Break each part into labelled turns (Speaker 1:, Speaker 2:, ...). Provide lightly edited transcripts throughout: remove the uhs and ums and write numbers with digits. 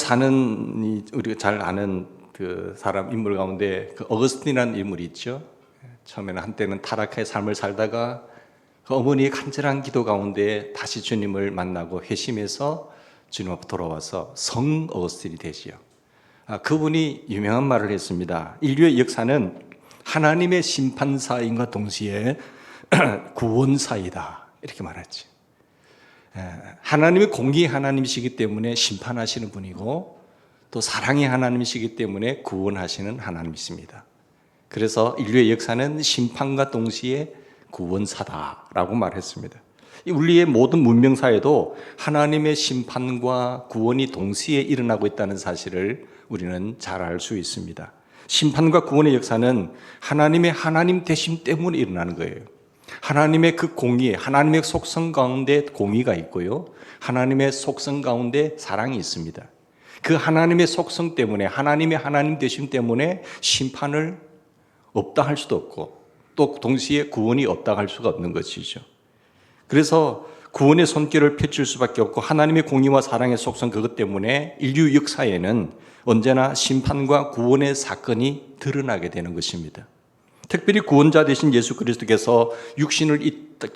Speaker 1: 사는 우리가 잘 아는 그 사람 인물 가운데 그 어거스틴이라는 인물이 있죠. 처음에는 한때는 타락의 삶을 살다가 그 어머니의 간절한 기도 가운데 다시 주님을 만나고 회심해서 주님 앞에 돌아와서 성 어거스틴이 되지요. 그분이 유명한 말을 했습니다. 인류의 역사는 하나님의 심판사인과 동시에 구원사이다, 이렇게 말했지. 하나님의 공의의 하나님이시기 때문에 심판하시는 분이고 또 사랑의 하나님이시기 때문에 구원하시는 하나님이십니다. 그래서 인류의 역사는 심판과 동시에 구원사다라고 말했습니다. 우리의 모든 문명사에도 하나님의 심판과 구원이 동시에 일어나고 있다는 사실을 우리는 잘 알 수 있습니다. 심판과 구원의 역사는 하나님의 하나님 되심 때문에 일어나는 거예요. 하나님의 그 공의, 하나님의 속성 가운데 공의가 있고요, 하나님의 속성 가운데 사랑이 있습니다. 그 하나님의 속성 때문에, 하나님의 하나님 되심 때문에 심판을 없다 할 수도 없고 또 동시에 구원이 없다 할 수가 없는 것이죠. 그래서 구원의 손길을 펼칠 수밖에 없고 하나님의 공의와 사랑의 속성, 그것 때문에 인류 역사에는 언제나 심판과 구원의 사건이 드러나게 되는 것입니다. 특별히 구원자 되신 예수 그리스도께서 육신을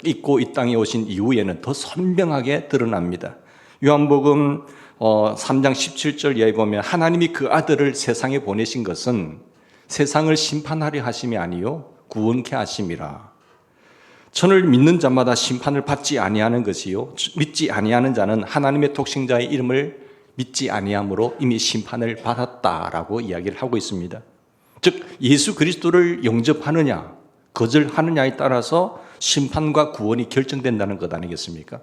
Speaker 1: 입고 이 땅에 오신 이후에는 더 선명하게 드러납니다. 요한복음 3장 17절 이하에 보면 하나님이 그 아들을 세상에 보내신 것은 세상을 심판하려 하심이 아니요 구원케 하심이라. 저를 믿는 자마다 심판을 받지 아니하는 것이요 믿지 아니하는 자는 하나님의 독생자의 이름을 믿지 아니함으로 이미 심판을 받았다라고 이야기를 하고 있습니다. 즉 예수 그리스도를 영접하느냐 거절하느냐에 따라서 심판과 구원이 결정된다는 것 아니겠습니까?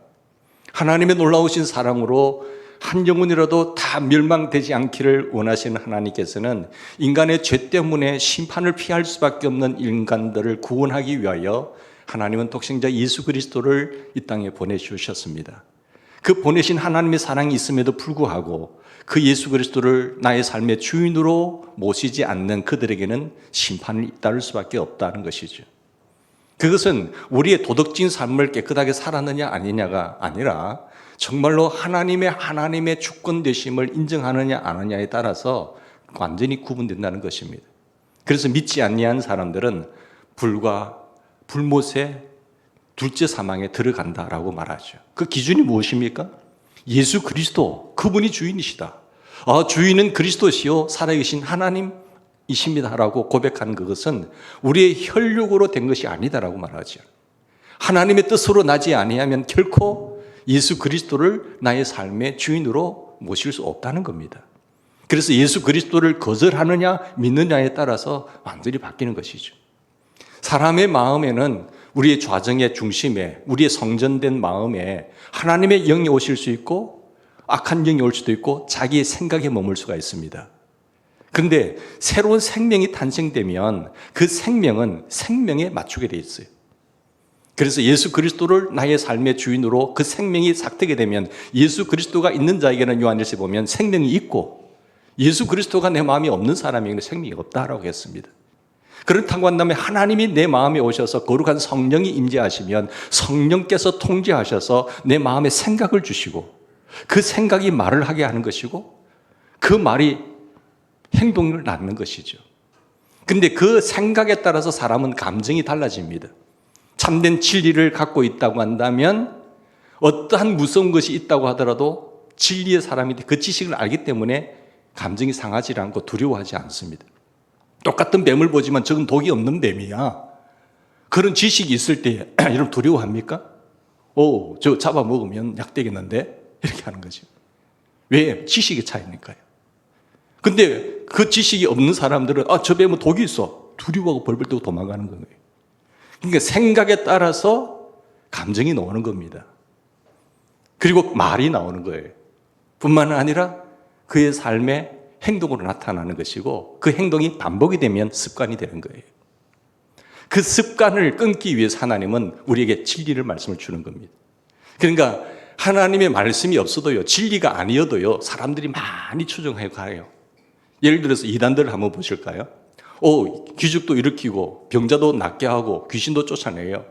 Speaker 1: 하나님의 놀라우신 사랑으로 한 영혼이라도 다 멸망되지 않기를 원하시는 하나님께서는 인간의 죄 때문에 심판을 피할 수밖에 없는 인간들을 구원하기 위하여 하나님은 독생자 예수 그리스도를 이 땅에 보내주셨습니다. 그 보내신 하나님의 사랑이 있음에도 불구하고 그 예수 그리스도를 나의 삶의 주인으로 모시지 않는 그들에게는 심판을 잇따를 수밖에 없다는 것이죠. 그것은 우리의 도덕적인 삶을 깨끗하게 살았느냐 아니냐가 아니라 정말로 하나님의 주권 되심을 인정하느냐 안 하느냐에 따라서 완전히 구분된다는 것입니다. 그래서 믿지 아니한 사람들은 불과 불못의 둘째 사망에 들어간다라고 말하죠. 그 기준이 무엇입니까? 예수 그리스도, 그분이 주인이시다. 주인은 그리스도시요 살아계신 하나님이십니다라고 고백하는 그것은 우리의 혈육으로 된 것이 아니다라고 말하죠. 하나님의 뜻으로 나지 아니하면 결코 예수 그리스도를 나의 삶의 주인으로 모실 수 없다는 겁니다. 그래서 예수 그리스도를 거절하느냐 믿느냐에 따라서 완전히 바뀌는 것이죠. 사람의 마음에는 우리의 좌정의 중심에, 우리의 성전된 마음에 하나님의 영이 오실 수 있고 악한 영이 올 수도 있고 자기의 생각에 머물 수가 있습니다. 그런데 새로운 생명이 탄생되면 그 생명은 생명에 맞추게 돼 있어요. 그래서 예수 그리스도를 나의 삶의 주인으로 그 생명이 삭트게 되면 예수 그리스도가 있는 자에게는 요한일서에 보면 생명이 있고 예수 그리스도가 내 마음에 없는 사람에게는 생명이 없다라고 했습니다. 그렇다고 한다면 하나님이 내 마음에 오셔서 거룩한 성령이 임재하시면 성령께서 통제하셔서 내 마음에 생각을 주시고 그 생각이 말을 하게 하는 것이고 그 말이 행동을 낳는 것이죠. 그런데 그 생각에 따라서 사람은 감정이 달라집니다. 참된 진리를 갖고 있다고 한다면 어떠한 무서운 것이 있다고 하더라도 진리의 사람이 그 지식을 알기 때문에 감정이 상하지 않고 두려워하지 않습니다. 똑같은 뱀을 보지만 저건 독이 없는 뱀이야. 그런 지식이 있을 때 여러분 두려워합니까? 저 잡아먹으면 약 되겠는데? 이렇게 하는 거죠. 왜? 지식의 차이니까요. 근데 그 지식이 없는 사람들은 저 뱀은 독이 있어. 두려워하고 벌벌 떠고 도망가는 거예요. 그러니까 생각에 따라서 감정이 나오는 겁니다. 그리고 말이 나오는 거예요. 뿐만 아니라 그의 삶에 행동으로 나타나는 것이고 그 행동이 반복이 되면 습관이 되는 거예요. 그 습관을 끊기 위해서 하나님은 우리에게 진리를 말씀을 주는 겁니다. 그러니까 하나님의 말씀이 없어도요, 진리가 아니어도요, 사람들이 많이 추종해 가요. 예를 들어서 이단들을 한번 보실까요? 기죽도 일으키고 병자도 낫게 하고 귀신도 쫓아내요.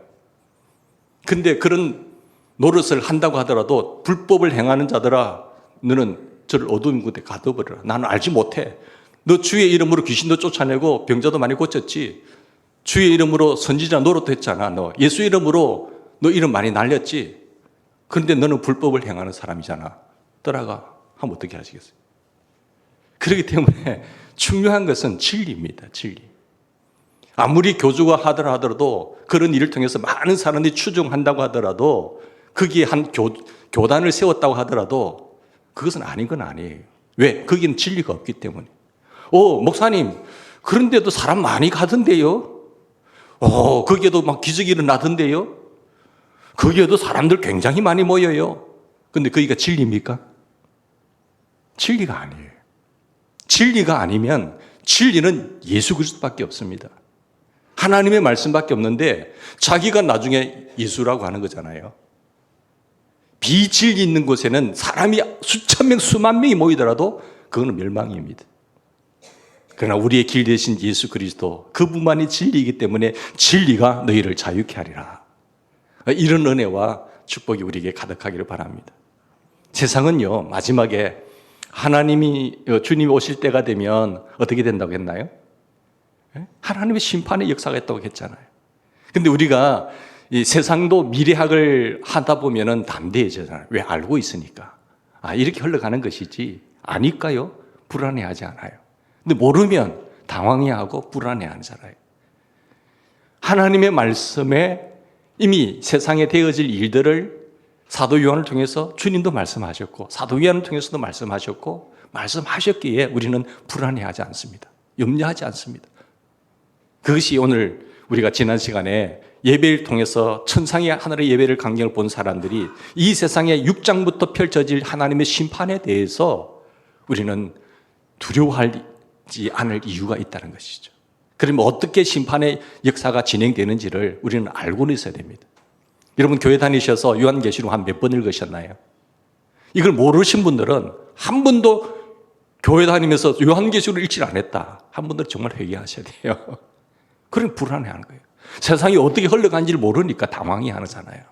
Speaker 1: 근데 그런 노릇을 한다고 하더라도 불법을 행하는 자들아 너는 저를 어두운 곳에 가둬버려라. 나는 알지 못해. 너 주의 이름으로 귀신도 쫓아내고 병자도 많이 고쳤지. 주의 이름으로 선지자 노릇도 했잖아. 너 예수 이름으로 너 이름 많이 날렸지. 그런데 너는 불법을 행하는 사람이잖아. 떠나가. 하면 어떻게 하시겠어요? 그렇기 때문에 중요한 것은 진리입니다. 진리. 아무리 교주가 하더라도 그런 일을 통해서 많은 사람들이 추종한다고 하더라도 거기에 한 교단을 세웠다고 하더라도 그것은 아닌 건 아니에요. 왜? 거기는 진리가 없기 때문에. 목사님, 그런데도 사람 많이 가던데요? 거기에도 막 기적이 일어나던데요? 거기에도 사람들 굉장히 많이 모여요. 근데 거기가 진리입니까? 진리가 아니에요. 진리가 아니면 진리는 예수 그리스도밖에 없습니다. 하나님의 말씀밖에 없는데 자기가 나중에 예수라고 하는 거잖아요. 비진리 있는 곳에는 사람이 수천 명, 수만 명이 모이더라도 그거는 멸망입니다. 그러나 우리의 길 되신 예수 그리스도 그분만이 진리이기 때문에 진리가 너희를 자유케 하리라. 이런 은혜와 축복이 우리에게 가득하기를 바랍니다. 세상은요, 마지막에 주님이 오실 때가 되면 어떻게 된다고 했나요? 하나님의 심판의 역사가 있다고 했잖아요. 근데 우리가 이 세상도 미래학을 하다 보면은 담대해지잖아요. 왜? 알고 있으니까. 이렇게 흘러가는 것이지. 아니까요? 불안해하지 않아요. 근데 모르면 당황해하고 불안해하잖아요. 하나님의 말씀에 이미 세상에 되어질 일들을 사도 요한을 통해서 주님도 말씀하셨고 사도 요한을 통해서도 말씀하셨고 말씀하셨기에 우리는 불안해하지 않습니다. 염려하지 않습니다. 그것이 오늘 우리가 지난 시간에 예배를 통해서 천상의 하늘의 예배를 강경을 본 사람들이 이 세상의 6장부터 펼쳐질 하나님의 심판에 대해서 우리는 두려워하지 않을 이유가 있다는 것이죠. 그러면 어떻게 심판의 역사가 진행되는지를 우리는 알고는 있어야 됩니다. 여러분 교회 다니셔서 요한계시록 한 몇 번 읽으셨나요? 이걸 모르신 분들은 한 번도 교회 다니면서 요한계시록을 읽지 않았다. 한 분들은 정말 회개하셔야 돼요. 그럼 불안해하는 거예요. 세상이 어떻게 흘러가는지를 모르니까 당황해 하잖아요.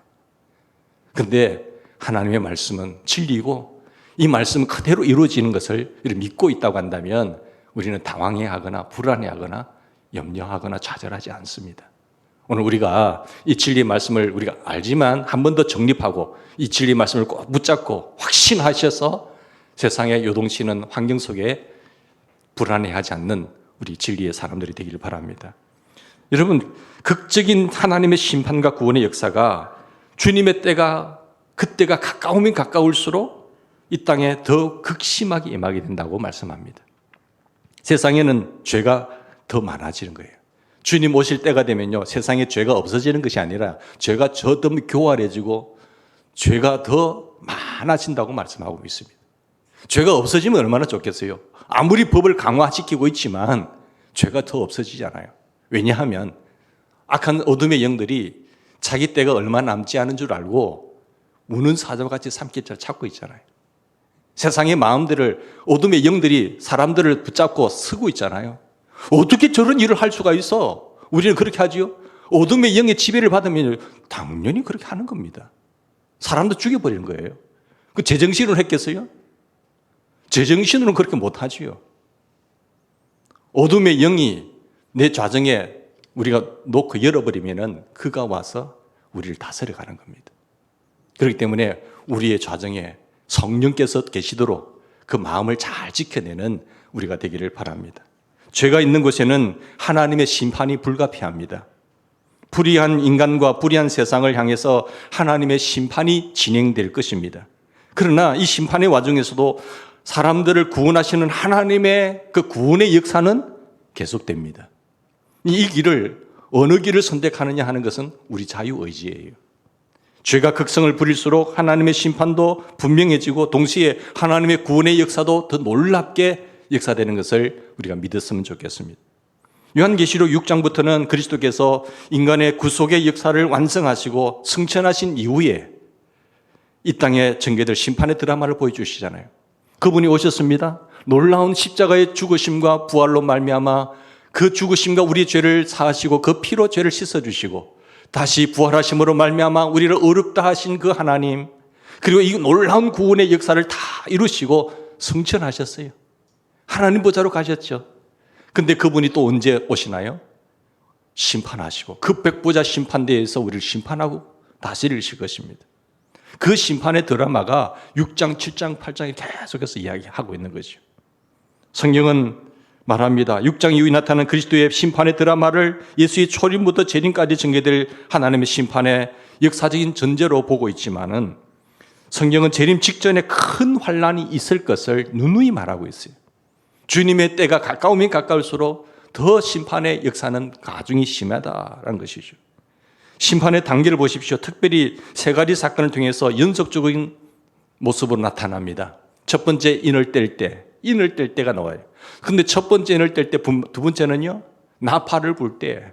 Speaker 1: 그런데 하나님의 말씀은 진리고 이 말씀은 그대로 이루어지는 것을 믿고 있다고 한다면 우리는 당황해하거나 불안해하거나 염려하거나 좌절하지 않습니다. 오늘 우리가 이 진리의 말씀을 우리가 알지만 한 번 더 정립하고 이 진리의 말씀을 꼭 붙잡고 확신하셔서 세상에 요동치는 환경 속에 불안해하지 않는 우리 진리의 사람들이 되기를 바랍니다. 여러분, 극적인 하나님의 심판과 구원의 역사가 주님의 때가 그때가 가까우면 가까울수록 이 땅에 더 극심하게 임하게 된다고 말씀합니다. 세상에는 죄가 더 많아지는 거예요. 주님 오실 때가 되면요, 세상에 죄가 없어지는 것이 아니라 죄가 더 교활해지고 죄가 더 많아진다고 말씀하고 있습니다. 죄가 없어지면 얼마나 좋겠어요. 아무리 법을 강화시키고 있지만 죄가 더 없어지잖아요. 왜냐하면 악한 어둠의 영들이 자기 때가 얼마 남지 않은 줄 알고 우는 사자같이 삼킬자를 찾고 있잖아요. 세상의 마음들을 어둠의 영들이 사람들을 붙잡고 쓰고 있잖아요. 어떻게 저런 일을 할 수가 있어? 우리는 그렇게 하지요. 어둠의 영의 지배를 받으면 당연히 그렇게 하는 겁니다. 사람도 죽여버리는 거예요. 그 제정신으로 했겠어요? 제정신으로는 그렇게 못하지요. 어둠의 영이 내 좌정에 우리가 놓고 열어버리면은 그가 와서 우리를 다스려가는 겁니다. 그렇기 때문에 우리의 좌정에 성령께서 계시도록 그 마음을 잘 지켜내는 우리가 되기를 바랍니다. 죄가 있는 곳에는 하나님의 심판이 불가피합니다. 불의한 인간과 불의한 세상을 향해서 하나님의 심판이 진행될 것입니다. 그러나 이 심판의 와중에서도 사람들을 구원하시는 하나님의 그 구원의 역사는 계속됩니다. 이 길을 어느 길을 선택하느냐 하는 것은 우리 자유의지예요. 죄가 극성을 부릴수록 하나님의 심판도 분명해지고 동시에 하나님의 구원의 역사도 더 놀랍게 역사되는 것을 우리가 믿었으면 좋겠습니다. 요한계시록 6장부터는 그리스도께서 인간의 구속의 역사를 완성하시고 승천하신 이후에 이 땅에 전개될 심판의 드라마를 보여주시잖아요. 그분이 오셨습니다. 놀라운 십자가의 죽으심과 부활로 말미암아 그 죽으심과 우리의 죄를 사하시고 그 피로 죄를 씻어주시고 다시 부활하심으로 말미암아 우리를 어렵다 하신 그 하나님, 그리고 이 놀라운 구원의 역사를 다 이루시고 승천하셨어요. 하나님 보좌로 가셨죠. 근데 그분이 또 언제 오시나요? 심판하시고 그 백보자 심판대에서 우리를 심판하고 다스리실 것입니다. 그 심판의 드라마가 6장, 7장, 8장에 계속해서 이야기하고 있는 거죠. 성경은 말합니다. 6장 이후에 나타나는 그리스도의 심판의 드라마를 예수의 초림부터 재림까지 전개될 하나님의 심판의 역사적인 전제로 보고 있지만은 성경은 재림 직전에 큰 환란이 있을 것을 누누이 말하고 있어요. 주님의 때가 가까우면 가까울수록 더 심판의 역사는 가중이 심하다라는 것이죠. 심판의 단계를 보십시오. 특별히 세 가지 사건을 통해서 연속적인 모습으로 나타납니다. 첫 번째, 인을 뗄 때가 나와요. 그런데 첫 번째 인을 뗄 때, 두 번째는요, 나팔을 불 때,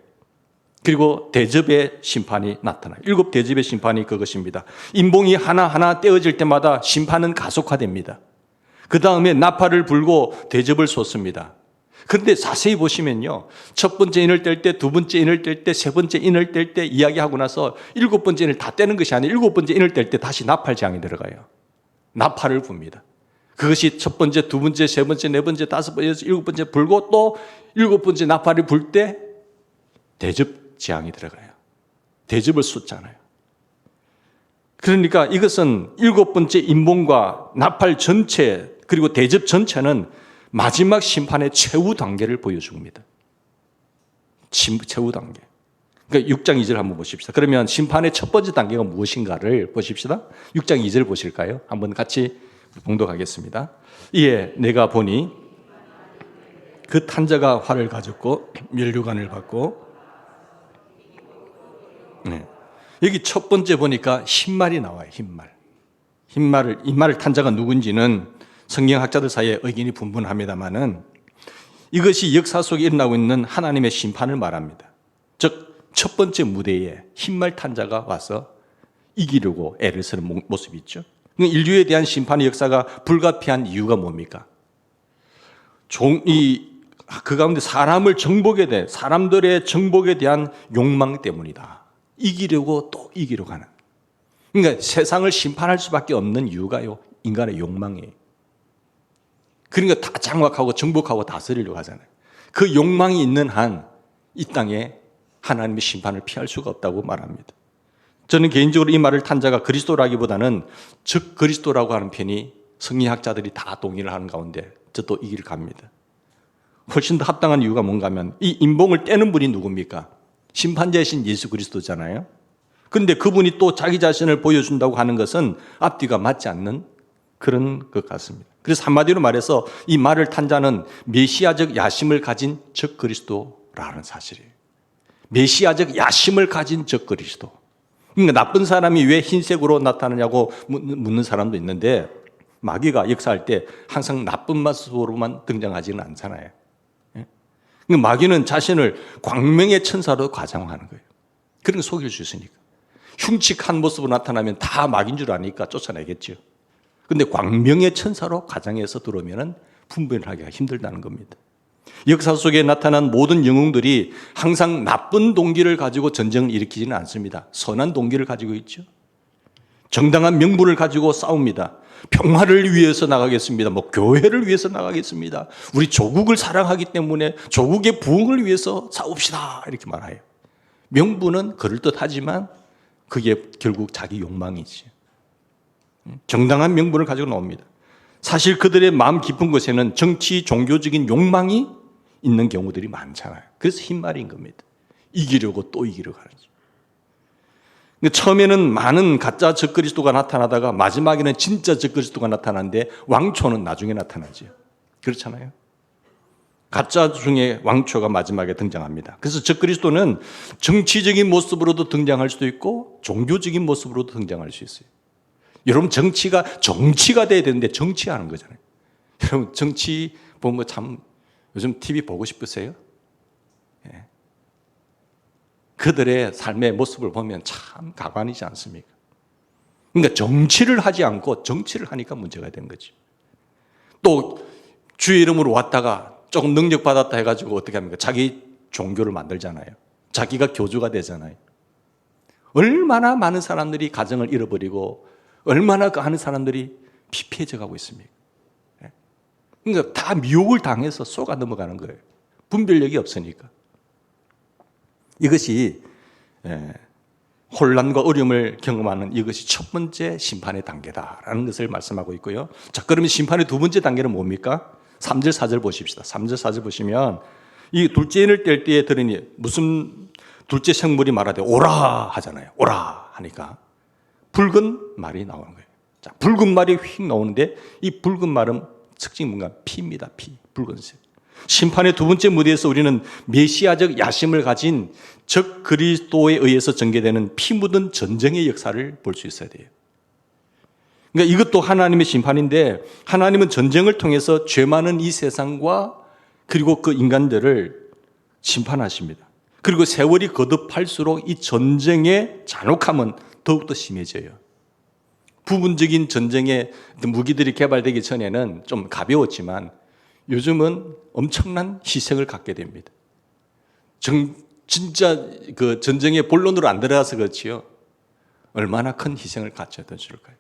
Speaker 1: 그리고 대접의 심판이 나타나요. 7 대접의 심판이 그것입니다. 인봉이 하나하나 떼어질 때마다 심판은 가속화됩니다. 그 다음에 나팔을 불고 대접을 쏟습니다. 그런데 자세히 보시면요, 첫 번째 인을 뗄 때, 두 번째 인을 뗄 때, 세 번째 인을 뗄 때 이야기하고 나서 7번째 인을 다 떼는 것이 아니라 7번째 인을 뗄 때 다시 나팔 재앙이 들어가요. 나팔을 붑니다. 그것이 첫 번째, 두 번째, 세 번째, 네 번째, 다섯 번째, 7번째 불고 또 7번째 나팔을 불 때 대접 재앙이 들어가요. 대접을 쏟잖아요. 그러니까 이것은 7번째 인봉과 나팔 전체 그리고 대접 전체는 마지막 심판의 최후 단계를 보여줍니다. 최후 단계. 그러니까 6장 2절 한번 보십시다. 그러면 심판의 첫 번째 단계가 무엇인가를 보십시다. 6장 2절 보실까요? 한번 같이 봉독하겠습니다. 이에 내가 보니 그 탄자가 활을 가졌고 면류관을 받고, 네. 여기 첫 번째 보니까 흰말이 나와요. 흰말. 이 말을 탄자가 누군지는 성경학자들 사이에 의견이 분분합니다만은 이것이 역사 속에 일어나고 있는 하나님의 심판을 말합니다. 즉 첫 번째 무대에 흰말 탄자가 와서 이기려고 애를 쓰는 모습이 있죠. 인류에 대한 심판의 역사가 불가피한 이유가 뭡니까? 그 가운데 사람들의 정복에 대한 욕망 때문이다. 이기려고 또 이기려고 하는. 그러니까 세상을 심판할 수밖에 없는 이유가요, 인간의 욕망이에요. 그러니까 다 장악하고 정복하고 다스리려고 하잖아요. 그 욕망이 있는 한 이 땅에 하나님의 심판을 피할 수가 없다고 말합니다. 저는 개인적으로 이 말을 탄 자가 그리스도라기보다는 즉 그리스도라고 하는 편이 성리학자들이 다 동의를 하는 가운데 저도 이 길을 갑니다. 훨씬 더 합당한 이유가 뭔가 하면 이 인봉을 떼는 분이 누굽니까? 심판자이신 예수 그리스도잖아요. 그런데 그분이 또 자기 자신을 보여준다고 하는 것은 앞뒤가 맞지 않는 그런 것 같습니다. 그래서 한마디로 말해서 이 말을 탄 자는 메시아적 야심을 가진 적 그리스도라는 사실이에요. 메시아적 야심을 가진 적 그리스도. 그러니까 나쁜 사람이 왜 흰색으로 나타나냐고 묻는 사람도 있는데 마귀가 역사할 때 항상 나쁜 모습으로만 등장하지는 않잖아요. 그러니까 마귀는 자신을 광명의 천사로 과장하는 거예요. 그런 거 속일 수 있으니까. 흉측한 모습으로 나타나면 다 마귀인 줄 아니까 쫓아내겠죠. 그런데 광명의 천사로 가장해서 들어오면 분별하기가 힘들다는 겁니다. 역사 속에 나타난 모든 영웅들이 항상 나쁜 동기를 가지고 전쟁을 일으키지는 않습니다. 선한 동기를 가지고 있죠. 정당한 명분을 가지고 싸웁니다. 평화를 위해서 나가겠습니다. 교회를 위해서 나가겠습니다. 우리 조국을 사랑하기 때문에 조국의 부흥을 위해서 싸웁시다. 이렇게 말해요. 명분은 그럴듯하지만 그게 결국 자기 욕망이지. 정당한 명분을 가지고 나옵니다. 사실 그들의 마음 깊은 곳에는 정치, 종교적인 욕망이 있는 경우들이 많잖아요. 그래서 흰말인 겁니다. 이기려고 또 이기려고 하는 거죠. 처음에는 많은 가짜 적그리스도가 나타나다가 마지막에는 진짜 적그리스도가 나타나는데 왕초는 나중에 나타나죠. 그렇잖아요. 가짜 중에 왕초가 마지막에 등장합니다. 그래서 적그리스도는 정치적인 모습으로도 등장할 수도 있고 종교적인 모습으로도 등장할 수 있어요. 여러분 정치가 돼야 되는데 정치하는 거잖아요. 여러분 정치 보는 거 참 요즘 TV 보고 싶으세요? 예. 그들의 삶의 모습을 보면 참 가관이지 않습니까? 그러니까 정치를 하지 않고 정치를 하니까 문제가 되는 거죠. 또 주의 이름으로 왔다가 조금 능력 받았다 해가지고 어떻게 합니까? 자기 종교를 만들잖아요. 자기가 교주가 되잖아요. 얼마나 많은 사람들이 가정을 잃어버리고 얼마나 많은 사람들이 피폐해져 가고 있습니까? 그러니까 다 미혹을 당해서 쏘가 넘어가는 거예요. 분별력이 없으니까. 이것이 혼란과 어려움을 경험하는 이것이 첫 번째 심판의 단계다라는 것을 말씀하고 있고요. 자, 그러면 심판의 두 번째 단계는 뭡니까? 3절 4절 보십시다. 3절 4절 보시면 이 둘째 인을 뗄 때에 들으니 무슨 둘째 생물이 말하되 오라 하잖아요. 오라 하니까 붉은 말이 나오는 거예요. 자, 붉은 말이 휙 나오는데 이 붉은 말은 특징이 뭔가 피입니다. 피, 붉은색. 심판의 두 번째 무대에서 우리는 메시아적 야심을 가진 적 그리스도에 의해서 전개되는 피 묻은 전쟁의 역사를 볼 수 있어야 돼요. 그러니까 이것도 하나님의 심판인데 하나님은 전쟁을 통해서 죄 많은 이 세상과 그리고 그 인간들을 심판하십니다. 그리고 세월이 거듭할수록 이 전쟁의 잔혹함은 더욱더 심해져요. 부분적인 전쟁의 무기들이 개발되기 전에는 좀 가벼웠지만 요즘은 엄청난 희생을 갖게 됩니다. 진짜 그 전쟁의 본론으로 안 들어가서 그렇지요. 얼마나 큰 희생을 갖춰야 줄까요?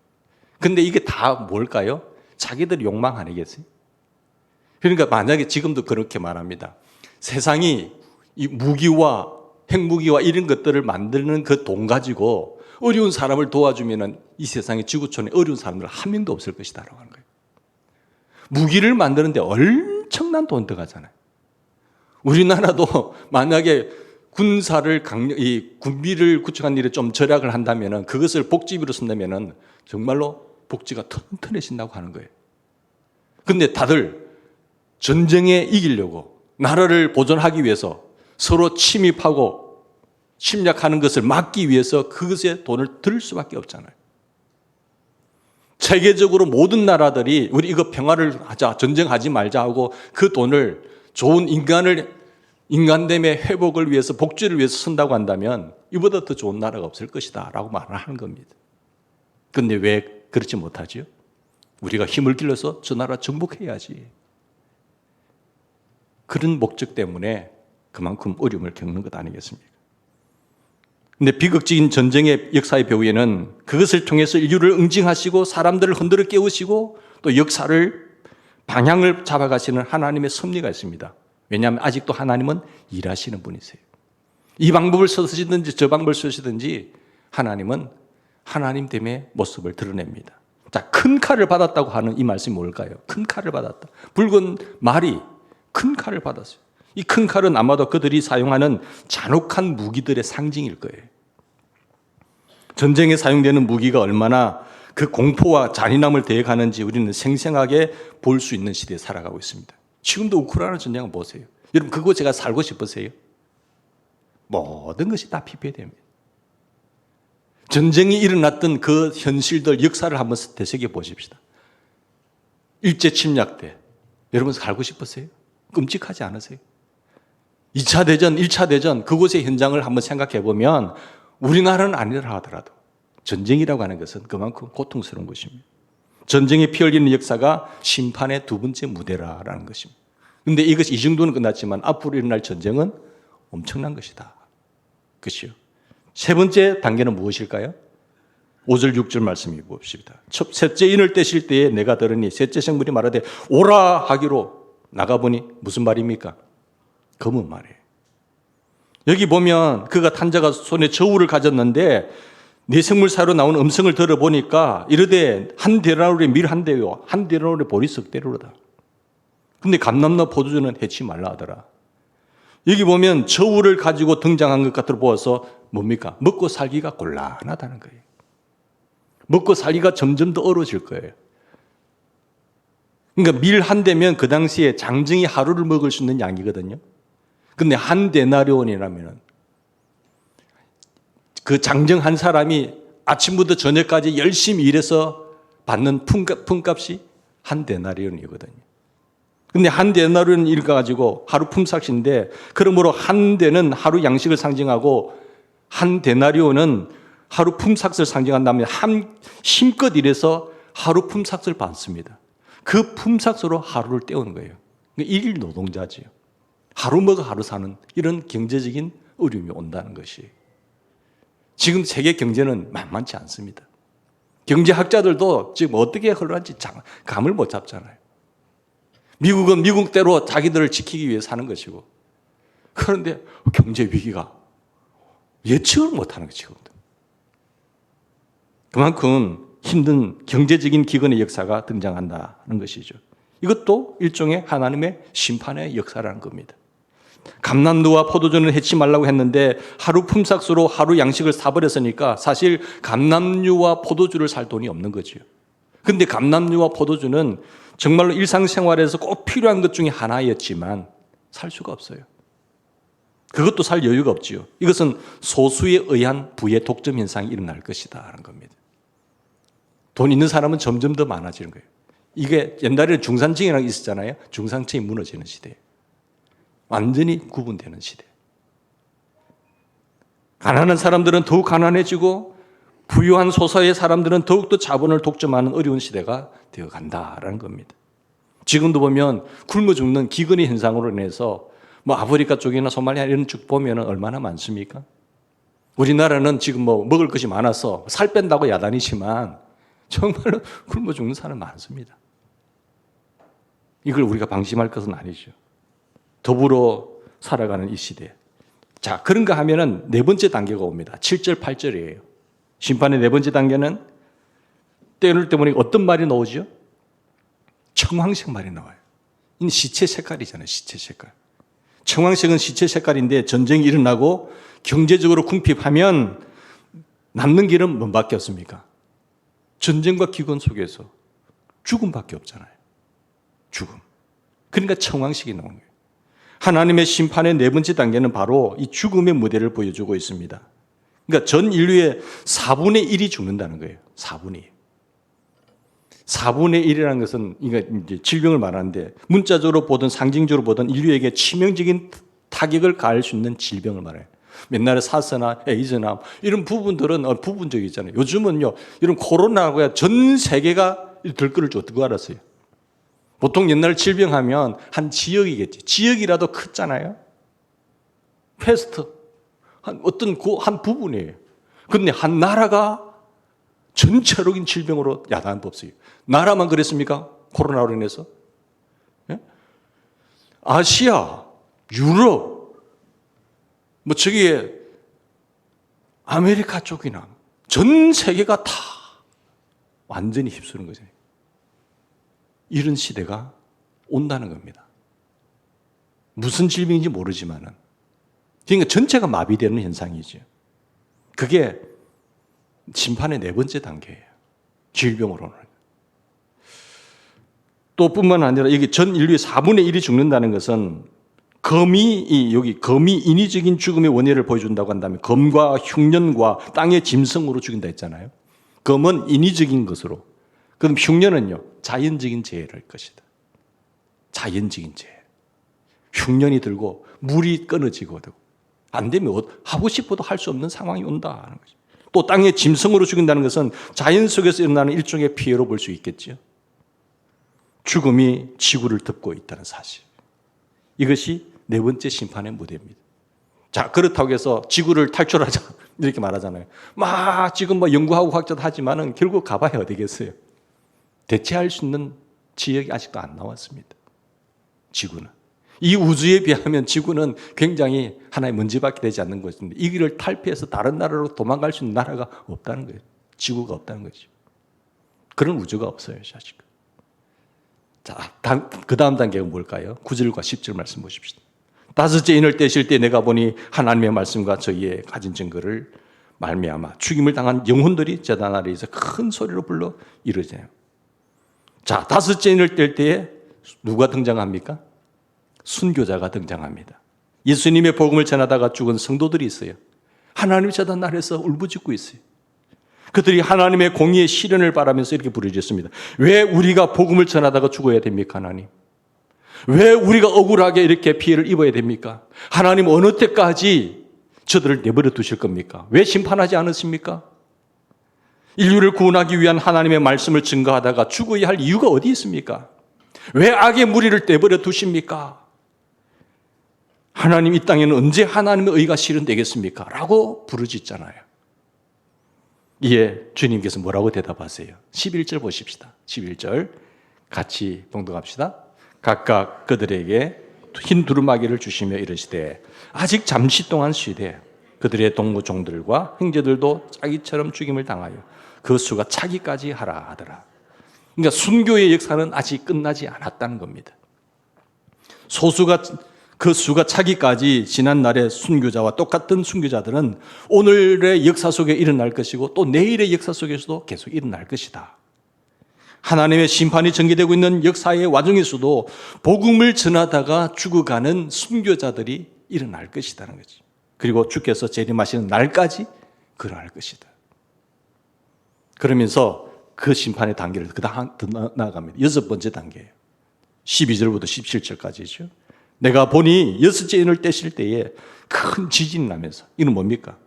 Speaker 1: 근데 이게 다 뭘까요? 자기들 욕망 아니겠어요? 그러니까 만약에 지금도 그렇게 말합니다. 세상이 이 무기와 핵무기와 이런 것들을 만드는 그 돈 가지고 어려운 사람을 도와주면 이 세상의 지구촌에 어려운 사람들 한 명도 없을 것이다라고 하는 거예요. 무기를 만드는데 엄청난 돈 들어가잖아요. 우리나라도 만약에 군비를 구축한 일에 좀 절약을 한다면 그것을 복지비로 쓴다면 정말로 복지가 튼튼해진다고 하는 거예요. 근데 다들 전쟁에 이기려고 나라를 보존하기 위해서 서로 침입하고 침략하는 것을 막기 위해서 그것에 돈을 들 수밖에 없잖아요. 세계적으로 모든 나라들이 우리 이거 평화를 하자, 전쟁하지 말자 하고 그 돈을 좋은 인간됨의 회복을 위해서 복지를 위해서 쓴다고 한다면 이보다 더 좋은 나라가 없을 것이다 라고 말을 하는 겁니다. 그런데 왜 그렇지 못하지요? 우리가 힘을 길러서 저 나라 정복해야지. 그런 목적 때문에 그만큼 어려움을 겪는 것 아니겠습니까? 근데 비극적인 전쟁의 역사의 배후에는 그것을 통해서 인류를 응징하시고 사람들을 흔들어 깨우시고 또 역사를 방향을 잡아가시는 하나님의 섭리가 있습니다. 왜냐하면 아직도 하나님은 일하시는 분이세요. 이 방법을 쓰시든지 저 방법을 쓰시든지 하나님은 하나님됨의 모습을 드러냅니다. 자, 큰 칼을 받았다고 하는 이 말씀이 뭘까요? 큰 칼을 받았다. 붉은 말이 큰 칼을 받았어요. 이 큰 칼은 아마도 그들이 사용하는 잔혹한 무기들의 상징일 거예요. 전쟁에 사용되는 무기가 얼마나 그 공포와 잔인함을 대해가는지 우리는 생생하게 볼 수 있는 시대에 살아가고 있습니다. 지금도 우크라이나 전쟁을 보세요. 여러분 그거 제가 살고 싶으세요? 모든 것이 다 피폐됩니다. 전쟁이 일어났던 그 현실들 역사를 한번 되새겨 보십시다. 일제 침략 때 여러분 살고 싶으세요? 끔찍하지 않으세요? 2차 대전, 1차 대전 그곳의 현장을 한번 생각해 보면 우리나라는 아니라 하더라도 전쟁이라고 하는 것은 그만큼 고통스러운 것입니다. 전쟁에 피 흘리는 역사가 심판의 두 번째 무대라는 것입니다. 그런데 이것이 이 정도는 끝났지만 앞으로 일어날 전쟁은 엄청난 것이다. 그렇죠? 세 번째 단계는 무엇일까요? 5절 6절 말씀해 봅시다. 셋째 인을 떼실 때에 내가 들으니 셋째 생물이 말하되 오라 하기로 나가보니 무슨 말입니까? 검은 말이에요. 여기 보면 그가 탄자가 손에 저울을 가졌는데 네 생물 사이로 나오는 음성을 들어보니까 이르되 한 데나리온의 밀 한 대요 한 데나리온의 보리 석 대로다. 근데 감람나 포도주는 해치 말라 하더라. 여기 보면 저울을 가지고 등장한 것 같아 보아서 뭡니까? 먹고 살기가 곤란하다는 거예요. 먹고 살기가 점점 더 어려워질 거예요. 그러니까 밀 한 대면 그 당시에 장정이 하루를 먹을 수 있는 양이거든요. 근데 한 데나리온이라면 그 장정 한 사람이 아침부터 저녁까지 열심히 일해서 받는 품값이 한 데나리온이거든요. 근데 한 데나리온 일가지고 하루 품삯인데 그러므로 한 대는 하루 양식을 상징하고 한 데나리온은 하루 품삯을 상징한다면 한 힘껏 일해서 하루 품삯을 받습니다. 그 품삯으로 하루를 때우는 거예요. 일일 노동자지요. 하루 먹어 하루 사는 이런 경제적인 어려움이 온다는 것이 지금 세계 경제는 만만치 않습니다. 경제학자들도 지금 어떻게 흘러갈지 감을 못 잡잖아요. 미국은 미국대로 자기들을 지키기 위해 사는 것이고, 그런데 경제 위기가 예측을 못하는 거죠. 그만큼 힘든 경제적인 기근의 역사가 등장한다는 것이죠. 이것도 일종의 하나님의 심판의 역사라는 겁니다. 감람류와 포도주는 해치 말라고 했는데 하루 품삯으로 하루 양식을 사버렸으니까 사실 감람류와 포도주를 살 돈이 없는 거죠. 그런데 감람류와 포도주는 정말로 일상생활에서 꼭 필요한 것 중에 하나였지만 살 수가 없어요. 그것도 살 여유가 없지요. 이것은 소수에 의한 부의 독점 현상이 일어날 것이다 하는 겁니다. 돈 있는 사람은 점점 더 많아지는 거예요. 이게 옛날에는 중산층이라는 게 있었잖아요. 중산층이 무너지는 시대예요. 완전히 구분되는 시대. 가난한 사람들은 더욱 가난해지고 부유한 소수의 사람들은 더욱더 자본을 독점하는 어려운 시대가 되어간다라는 겁니다. 지금도 보면 굶어 죽는 기근의 현상으로 인해서 아프리카 쪽이나 소말리아 이런 쪽 보면 얼마나 많습니까? 우리나라는 지금 먹을 것이 많아서 살 뺀다고 야단이지만 정말로 굶어 죽는 사람 많습니다. 이걸 우리가 방심할 것은 아니죠. 더불어 살아가는 이 시대. 자, 그런가 하면은 네 번째 단계가 옵니다. 7절, 8절이에요. 심판의 네 번째 단계는 때를 때 보니까 어떤 말이 나오죠? 청황색 말이 나와요. 이 시체 색깔이잖아요. 시체 색깔. 청황색은 시체 색깔인데 전쟁이 일어나고 경제적으로 궁핍하면 남는 길은 뭔밖에 없습니까? 전쟁과 기근 속에서 죽음밖에 없잖아요. 죽음. 그러니까 청황색이 나오는 거예요. 하나님의 심판의 네 번째 단계는 바로 이 죽음의 무대를 보여주고 있습니다. 그러니까 전 인류의 4분의 1이 죽는다는 거예요. 4분의 1. 4분의 1이라는 것은 이제 질병을 말하는데 문자적으로 보든 상징적으로 보든 인류에게 치명적인 타격을 가할 수 있는 질병을 말해요. 옛날에 사스나 에이즈나 이런 부분들은 부분적이잖아요. 요즘은요, 이런 코로나가 전 세계가 들끓을 줄 어떻게 알았어요? 보통 옛날 질병하면 한 지역이겠지. 지역이라도 컸잖아요. 패스트. 한 부분이에요. 그런데 한 나라가 전체적인 질병으로 야단한 법 없어요. 나라만 그랬습니까? 코로나로 인해서? 예? 아시아, 유럽, 저기에 아메리카 쪽이나 전 세계가 다 완전히 휩쓰는 거죠. 이런 시대가 온다는 겁니다. 무슨 질병인지 모르지만은. 그러니까 전체가 마비되는 현상이죠. 그게 심판의 네 번째 단계예요. 질병으로는. 또 뿐만 아니라 여기 전 인류의 4분의 1이 죽는다는 것은 검이 인위적인 죽음의 원인을 보여준다고 한다면 검과 흉년과 땅의 짐승으로 죽인다 했잖아요. 검은 인위적인 것으로. 그럼 흉년은요, 자연적인 재해를 것이다. 자연적인 재해. 흉년이 들고 물이 끊어지고 안 되면 하고 싶어도 할 수 없는 상황이 온다는 거죠. 또 땅의 짐승으로 죽인다는 것은 자연 속에서 일어나는 일종의 피해로 볼 수 있겠죠. 죽음이 지구를 덮고 있다는 사실. 이것이 네 번째 심판의 무대입니다. 자, 그렇다고 해서 지구를 탈출하자 이렇게 말하잖아요. 지금 연구하고 학자도 하지만은 결국 가봐야 어디겠어요. 대체할 수 있는 지역이 아직도 안 나왔습니다. 지구는. 이 우주에 비하면 지구는 굉장히 하나의 먼지밖에 되지 않는 것인데 이 길을 탈피해서 다른 나라로 도망갈 수 있는 나라가 없다는 거예요. 지구가 없다는 거죠. 그런 우주가 없어요, 사실. 자, 그 다음 단계가 뭘까요? 9절과 10절 말씀 보십시오. 다섯째 인을 떼실 때 내가 보니 하나님의 말씀과 저희의 가진 증거를 말미암아 죽임을 당한 영혼들이 제단 아래에서 큰 소리로 불러 이르잖아요. 자, 다섯째 인을 뗄 때에 누가 등장합니까? 순교자가 등장합니다. 예수님의 복음을 전하다가 죽은 성도들이 있어요. 하나님 제단 아래에서 울부짖고 있어요. 그들이 하나님의 공의의 실현을 바라면서 이렇게 부르짖습니다. 왜 우리가 복음을 전하다가 죽어야 됩니까, 하나님? 왜 우리가 억울하게 이렇게 피해를 입어야 됩니까? 하나님 어느 때까지 저들을 내버려 두실 겁니까? 왜 심판하지 않으십니까? 인류를 구원하기 위한 하나님의 말씀을 증거하다가 죽어야 할 이유가 어디 있습니까? 왜 악의 무리를 내버려 두십니까? 하나님 이 땅에는 언제 하나님의 의가 실현되겠습니까? 라고 부르짖잖아요. 이에 주님께서 뭐라고 대답하세요? 11절 보십시다. 11절 같이 봉독합시다. 각각 그들에게 흰 두루마기를 주시며 이르시되 아직 잠시 동안 쉬되 그들의 동무종들과 형제들도 자기처럼 죽임을 당하여 그 수가 차기까지 하라 하더라. 그러니까 순교의 역사는 아직 끝나지 않았다는 겁니다. 그 수가 차기까지 지난 날의 순교자와 똑같은 순교자들은 오늘의 역사 속에 일어날 것이고 또 내일의 역사 속에서도 계속 일어날 것이다. 하나님의 심판이 전개되고 있는 역사의 와중에서도 복음을 전하다가 죽어가는 순교자들이 일어날 것이라는 거지. 그리고 주께서 재림하시는 날까지 그러할 것이다. 그러면서 그 심판의 단계를 더 나아갑니다. 6번째 단계예요. 12절부터 17절까지죠. 내가 보니 6째 인을 떼실 때에 큰 지진이 나면서, 이건 뭡니까?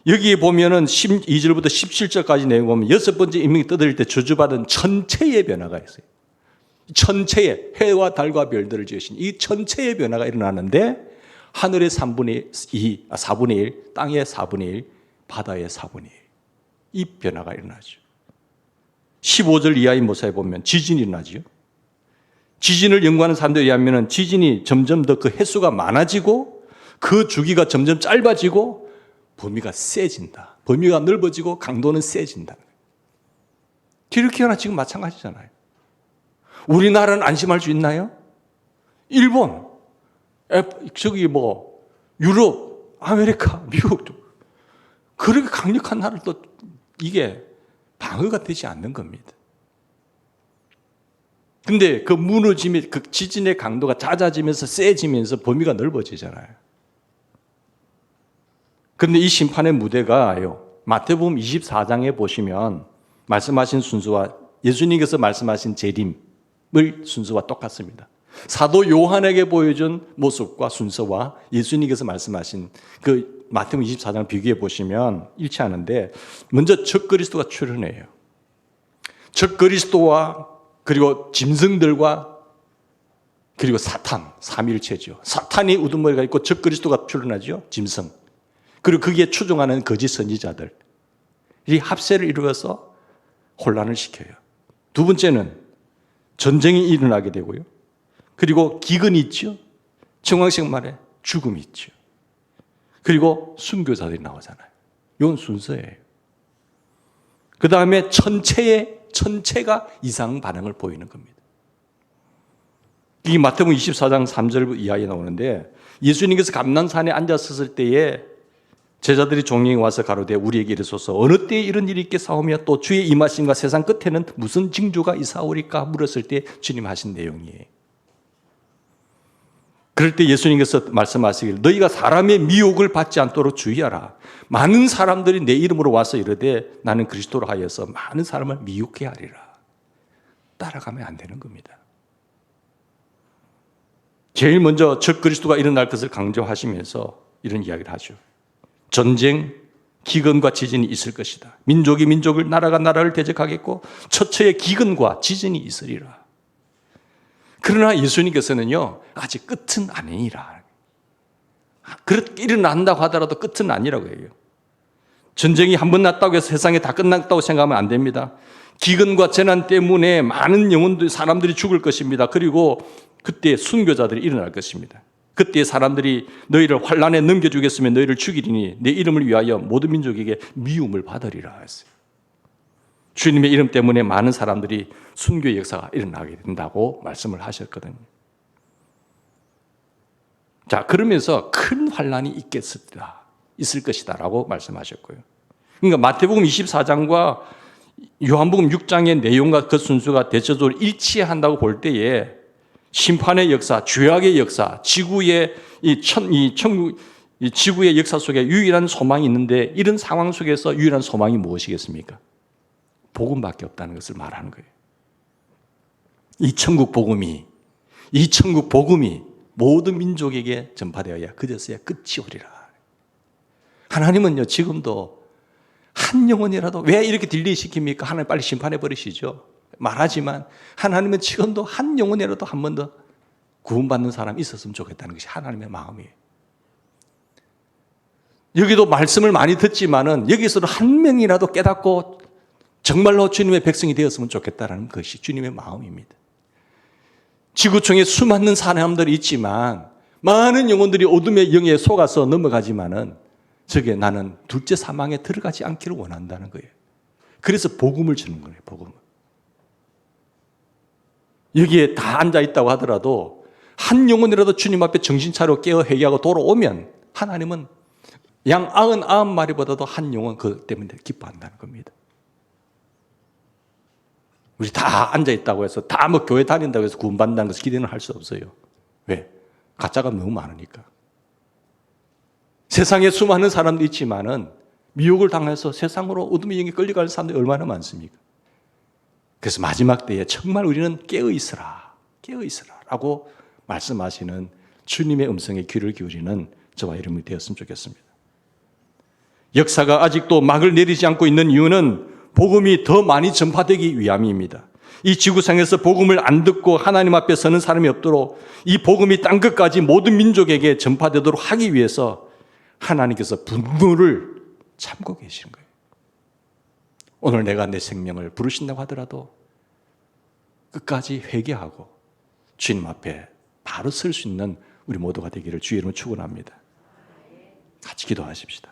Speaker 1: 여기에 보면은 12절부터 17절까지 내용 보면 6번째 인명이 떠들릴 때 저주받은 천체의 변화가 있어요. 천체의 해와 달과 별들을 지으신 이 천체의 변화가 일어나는데 하늘의 4분의 1, 땅의 4분의 1, 바다의 4분의 1. 이 변화가 일어나죠. 15절 이하의 모사에 보면 지진이 일어나죠. 지진을 연구하는 사람들에 의하면 지진이 점점 더 그 횟수가 많아지고 그 주기가 점점 짧아지고 범위가 세진다. 범위가 넓어지고 강도는 세진다. 튀르키예나 지금 마찬가지잖아요. 우리나라는 안심할 수 있나요? 일본, 유럽, 아메리카, 미국도 그렇게 강력한 나라도 이게 방어가 되지 않는 겁니다. 근데 그 무너짐이, 그 지진의 강도가 잦아지면서 세지면서 범위가 넓어지잖아요. 그런데 이 심판의 무대가요, 마태복음 24장에 보시면 말씀하신 순서와 예수님께서 말씀하신 재림을 순서와 똑같습니다. 사도 요한에게 보여준 모습과 순서와 예수님께서 말씀하신 그 마태복음 24장 비교해 보시면 일치하는데, 먼저 적그리스도가 출현해요. 적그리스도와 그리고 짐승들과 그리고 사탄, 삼일체죠. 사탄이 우두머리가 있고 적그리스도가 출현하죠. 짐승. 그리고 거기에 추종하는 거짓 선지자들이 합세를 이루어서 혼란을 시켜요. 두 번째는 전쟁이 일어나게 되고요. 그리고 기근이 있죠. 정황식 말에 죽음이 있죠. 그리고 순교자들이 나오잖아요. 이건 순서예요. 그 다음에 천체가 이상 반응을 보이는 겁니다. 이 마태복음 24장 3절 이하에 나오는데, 예수님께서 감난산에 앉았을 때에 제자들이 종령이 와서 가로되 우리에게 이르소서 어느 때에 이런 일이 있겠사오며 또 주의 임하심과 세상 끝에는 무슨 징조가 있사오리까 물었을 때 주님 하신 내용이에요. 그럴 때 예수님께서 말씀하시기를 너희가 사람의 미혹을 받지 않도록 주의하라. 많은 사람들이 내 이름으로 와서 이르되 나는 그리스도로 하여서 많은 사람을 미혹해 하리라. 따라가면 안 되는 겁니다. 제일 먼저 적그리스도가 일어날 것을 강조하시면서 이런 이야기를 하죠. 전쟁, 기근과 지진이 있을 것이다. 민족이 민족을, 나라가 나라를 대적하겠고 처처의 기근과 지진이 있으리라. 그러나 예수님께서는요, 아직 끝은 아니라. 그렇게 일어난다고 하더라도 끝은 아니라고 해요. 전쟁이 한 번 났다고 해서 세상에 다 끝났다고 생각하면 안 됩니다. 기근과 재난 때문에 많은 영혼들, 사람들이 죽을 것입니다. 그리고 그때 순교자들이 일어날 것입니다. 그때 사람들이 너희를 환난에 넘겨주겠으면 너희를 죽이리니 내 이름을 위하여 모든 민족에게 미움을 받으리라 했어요. 주님의 이름 때문에 많은 사람들이 순교의 역사가 일어나게 된다고 말씀을 하셨거든요. 자, 그러면서 큰 환난이 있을 것이다 라고 말씀하셨고요. 그러니까 마태복음 24장과 요한복음 6장의 내용과 그 순서가 대체적으로 일치한다고 볼 때에 심판의 역사, 죄악의 역사, 지구의 지구의 역사 속에 유일한 소망이 있는데, 이런 상황 속에서 유일한 소망이 무엇이겠습니까? 복음밖에 없다는 것을 말하는 거예요. 이 천국 복음이 모든 민족에게 전파되어야 그제서야 끝이 오리라. 하나님은요, 지금도 한 영혼이라도, 왜 이렇게 딜레이 시킵니까? 하나님 빨리 심판해 버리시죠. 말하지만 하나님은 지금도 한 영혼이라도 한 번 더 구원받는 사람이 있었으면 좋겠다는 것이 하나님의 마음이에요. 여기도 말씀을 많이 듣지만은 여기서도 한 명이라도 깨닫고 정말로 주님의 백성이 되었으면 좋겠다는 것이 주님의 마음입니다. 지구촌에 수많은 사람들이 있지만 많은 영혼들이 어둠의 영에 속아서 넘어가지만은 저게 나는 둘째 사망에 들어가지 않기를 원한다는 거예요. 그래서 복음을 주는 거예요. 복음을. 여기에 다 앉아 있다고 하더라도 한 영혼이라도 주님 앞에 정신 차려 깨어 회개하고 돌아오면 하나님은 양 99마리보다도 한 영혼 그것 때문에 기뻐한다는 겁니다. 우리 다 앉아 있다고 해서 다 뭐 교회 다닌다고 해서 구원받는다는 것을 기대는 할 수 없어요. 왜? 가짜가 너무 많으니까. 세상에 수많은 사람도 있지만은 미혹을 당해서 세상으로 어둠의 영에 끌려가는 사람들이 얼마나 많습니까? 그래서 마지막 때에 정말 우리는 깨어 있으라, 깨어 있으라라고 말씀하시는 주님의 음성에 귀를 기울이는 저와 여러분이 되었으면 좋겠습니다. 역사가 아직도 막을 내리지 않고 있는 이유는 복음이 더 많이 전파되기 위함입니다. 이 지구상에서 복음을 안 듣고 하나님 앞에 서는 사람이 없도록 이 복음이 땅 끝까지 모든 민족에게 전파되도록 하기 위해서 하나님께서 분노를 참고 계시는 거예요. 오늘 내가 내 생명을 부르신다고 하더라도 끝까지 회개하고 주님 앞에 바로 설 수 있는 우리 모두가 되기를 주의 이름으로 축원합니다. 같이 기도하십시다.